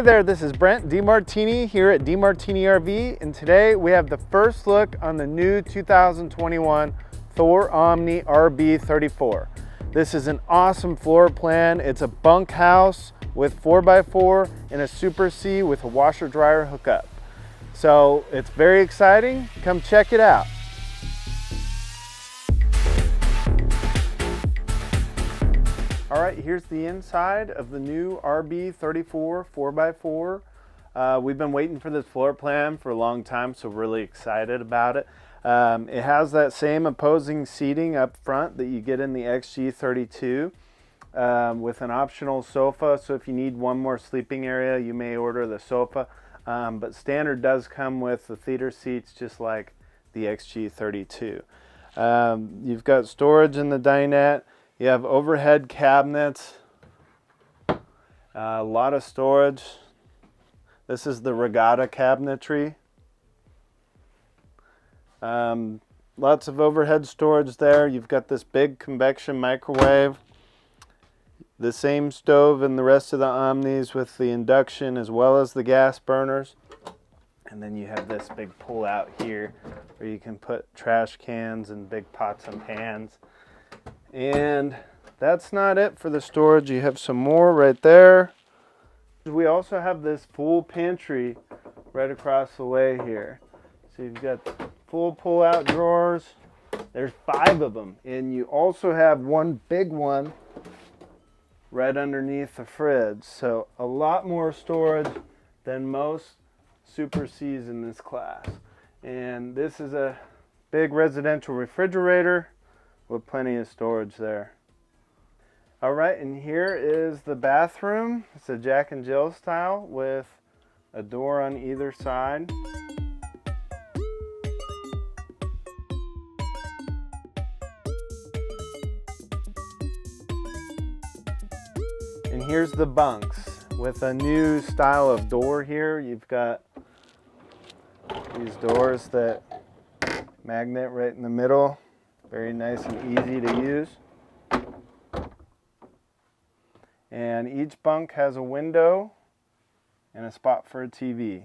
there, this is Brent DeMartini here at DeMartini RV, and today we have the first look on the new 2021 Thor OMNI RB34. This is an awesome floor plan. It's a bunk house with 4x4 and a Super C with a washer dryer hookup. So it's very exciting. Come check it out. All right, here's the inside of the new RB34 4x4. We've been waiting for this floor plan for a long time, so we're really excited about it. It has that same opposing seating up front that you get in the XG32 with an optional sofa. So if you need one more sleeping area, you may order the sofa. But standard does come with the theater seats just like the XG32. You've got storage in the dinette. You have overhead cabinets, a lot of storage. This is the regatta cabinetry. Lots of overhead storage there. You've got this big convection microwave. The same stove in the rest of the Omnis with the induction as well as the gas burners. And then you have this big pull out here where you can put trash cans and big pots and pans. And that's not it for the storage. You have some more right there. We also have this full pantry right across the way here. So you've got full pull-out drawers. There's 5 of them. And you also have one big one right underneath the fridge. So a lot more storage than most Super Cs in this class. And this is a big residential refrigerator with plenty of storage there. All right, and here is the bathroom. It's a Jack and Jill style with a door on either side. And here's the bunks with a new style of door here. You've got these doors that magnet right in the middle. Very nice and easy to use. And each bunk has a window and a spot for a TV.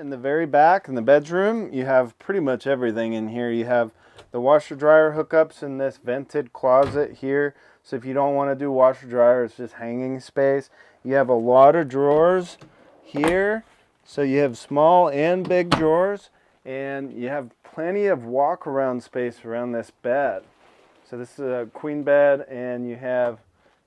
In the very back, in the bedroom, you have pretty much everything in here. You have the washer dryer hookups in this vented closet here. So if you don't want to do washer dryer, it's just hanging space. You have a lot of drawers here. So you have small and big drawers, and you have plenty of walk around space around this bed. So this is a queen bed, and you have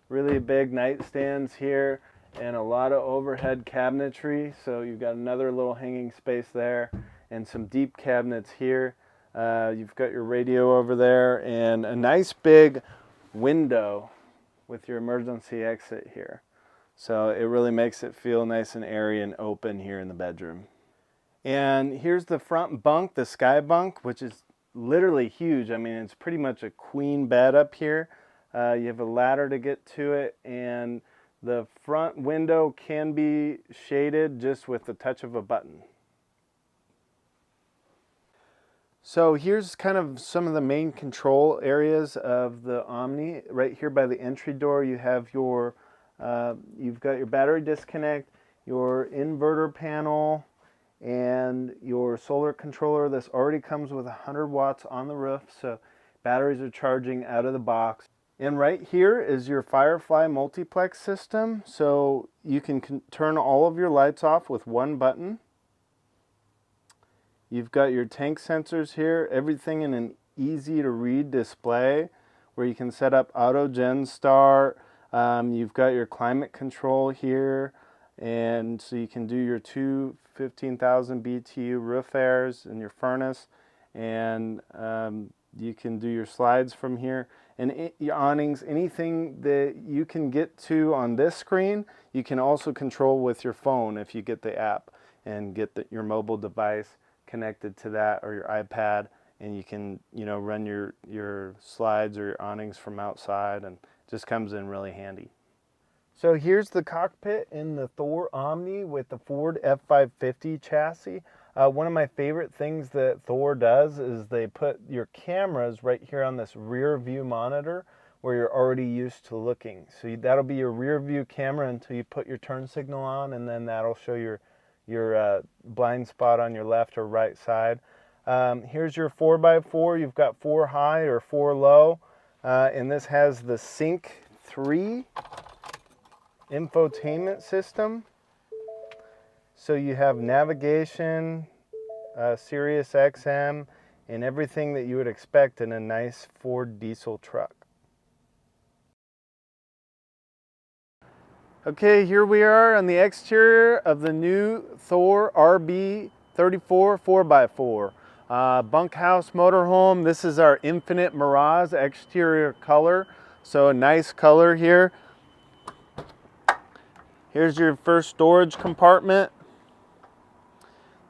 really big nightstands here and a lot of overhead cabinetry. So you've got another little hanging space there and some deep cabinets here. You've got your radio over there and a nice big window with your emergency exit here. So it really makes it feel nice and airy and open here in the bedroom. And here's the front bunk, the sky bunk, which is literally huge. I mean, it's pretty much a queen bed up here. You have a ladder to get to it, and the front window can be shaded just with the touch of a button. So here's kind of some of the main control areas of the Omni. Right here by the entry door, you have your you've got your battery disconnect, your inverter panel, and your solar controller. This already comes with 100 watts on the roof, so batteries are charging out of the box. And right here is your Firefly multiplex system, so you can turn all of your lights off with one button. You've got your tank sensors here, everything in an easy to read display where you can set up auto gen start. You've got your climate control here, and so you can do your 2 15,000 BTU roof airs and your furnace, and you can do your slides from here. And your awnings, anything that you can get to on this screen, you can also control with your phone if you get the app and get your mobile device connected to that or your iPad, and you can, you know, run your slides or your awnings from outside, and just comes in really handy. So here's the cockpit in the Thor Omni with the Ford F550 chassis. One of my favorite things that Thor does is they put your cameras right here on this rear view monitor where you're already used to looking. So that'll be your rear view camera until you put your turn signal on, and then that'll show your blind spot on your left or right side. Here's your 4x4. You've got 4 high or 4 low, and this has the Sync 3 infotainment system. So you have navigation, Sirius XM, and everything that you would expect in a nice Ford diesel truck. Okay, here we are on the exterior of the new Thor RB34 4x4 Bunkhouse Motorhome. This is our Infinite Mirage exterior color, so a nice color here. Here's your first storage compartment.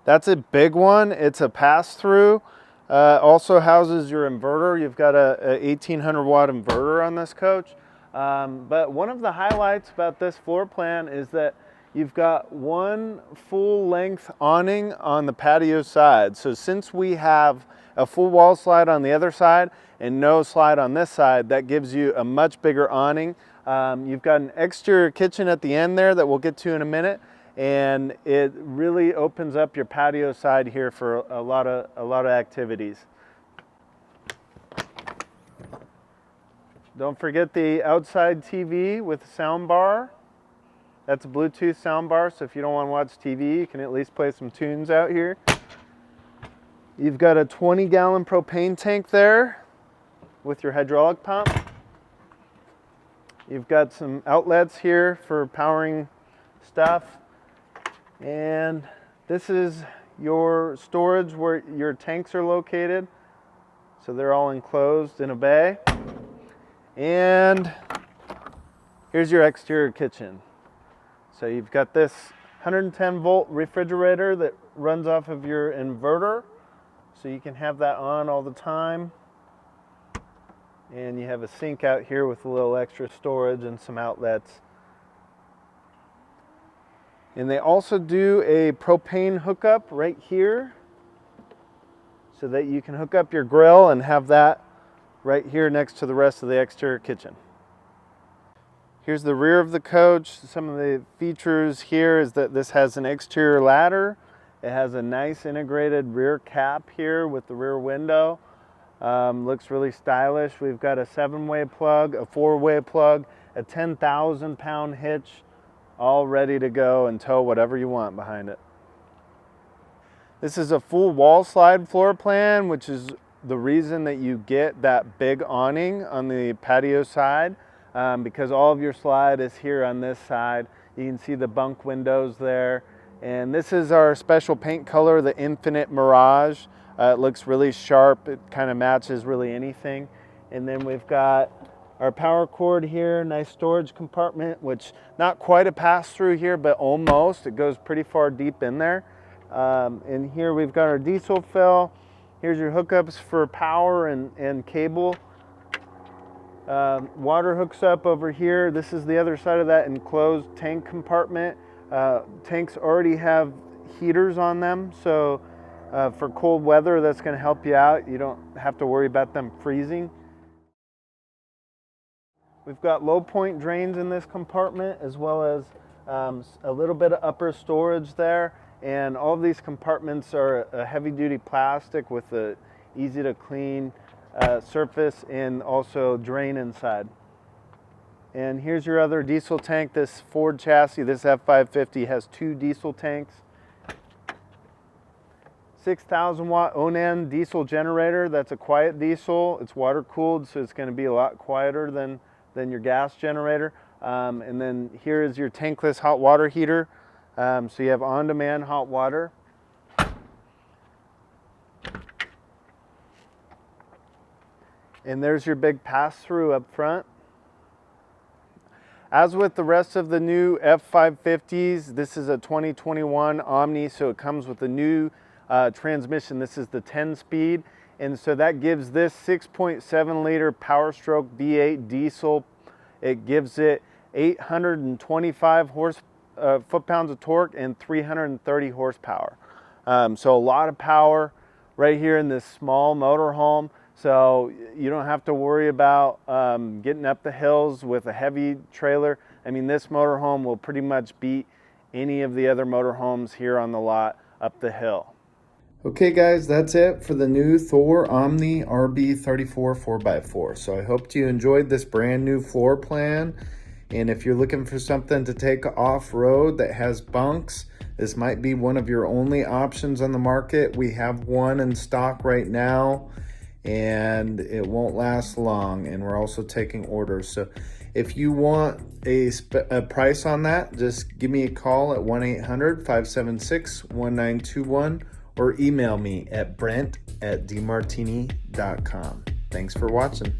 That's a big one. It's a pass-through. Also houses your inverter. You've got a 1800 watt inverter on this coach. But one of the highlights about this floor plan is that you've got one full length awning on the patio side. So since we have a full wall slide on the other side and no slide on this side, that gives you a much bigger awning. You've got an exterior kitchen at the end there that we'll get to in a minute, and it really opens up your patio side here for a lot of activities. Don't forget the outside TV with a sound bar. That's a Bluetooth sound bar, so if you don't want to watch TV, you can at least play some tunes out here. You've got a 20-gallon propane tank there with your hydraulic pump. You've got some outlets here for powering stuff. And this is your storage where your tanks are located. So they're all enclosed in a bay. And here's your exterior kitchen. So you've got this 110 volt refrigerator that runs off of your inverter. So you can have that on all the time. And you have a sink out here with a little extra storage and some outlets. And they also do a propane hookup right here so that you can hook up your grill and have that right here next to the rest of the exterior kitchen. Here's the rear of the coach. Some of the features here is that this has an exterior ladder. It has a nice integrated rear cap here with the rear window. Looks really stylish. We've got a 7-way plug, a 4-way plug, a 10,000 pound hitch, all ready to go and tow whatever you want behind it. This is a full wall slide floor plan, which is the reason that you get that big awning on the patio side, because all of your slide is here on this side. You can see the bunk windows there. And this is our special paint color, the Infinite Mirage. It looks really sharp. It kind of matches really anything. And then we've got our power cord here, nice storage compartment, which not quite a pass-through here, but almost. It goes pretty far deep in there. And here we've got our diesel fill. Here's your hookups for power and cable. Water hooks up over here. This is the other side of that enclosed tank compartment. Tanks already have heaters on them, so for cold weather, that's going to help you out. You don't have to worry about them freezing. We've got low point drains in this compartment, as well as a little bit of upper storage there. And all of these compartments are a heavy-duty plastic with a easy to clean surface and also drain inside. And here's your other diesel tank. This Ford chassis, this F550, has 2 diesel tanks. 6,000 watt Onan diesel generator. That's a quiet diesel. It's water cooled, so it's going to be a lot quieter than your gas generator. And then here is your tankless hot water heater. So you have on-demand hot water. And there's your big pass-through up front. As with the rest of the new F550s, this is a 2021 Omni, so it comes with a new transmission. This is the 10-speed, and so that gives this 6.7 liter PowerStroke V8 diesel. It gives it 825 foot-pounds of torque and 330 horsepower. So a lot of power right here in this small motorhome. So you don't have to worry about getting up the hills with a heavy trailer. I mean, this motorhome will pretty much beat any of the other motorhomes here on the lot up the hill. Okay guys, that's it for the new Thor OMNI RB34 4x4. So I hope you enjoyed this brand new floor plan. And if you're looking for something to take off-road that has bunks, this might be one of your only options on the market. We have one in stock right now, and it won't last long, and we're also taking orders. So if you want a price on that, just give me a call at 1-800-576-1921 or email me at brent@demartini.com. Thanks for watching.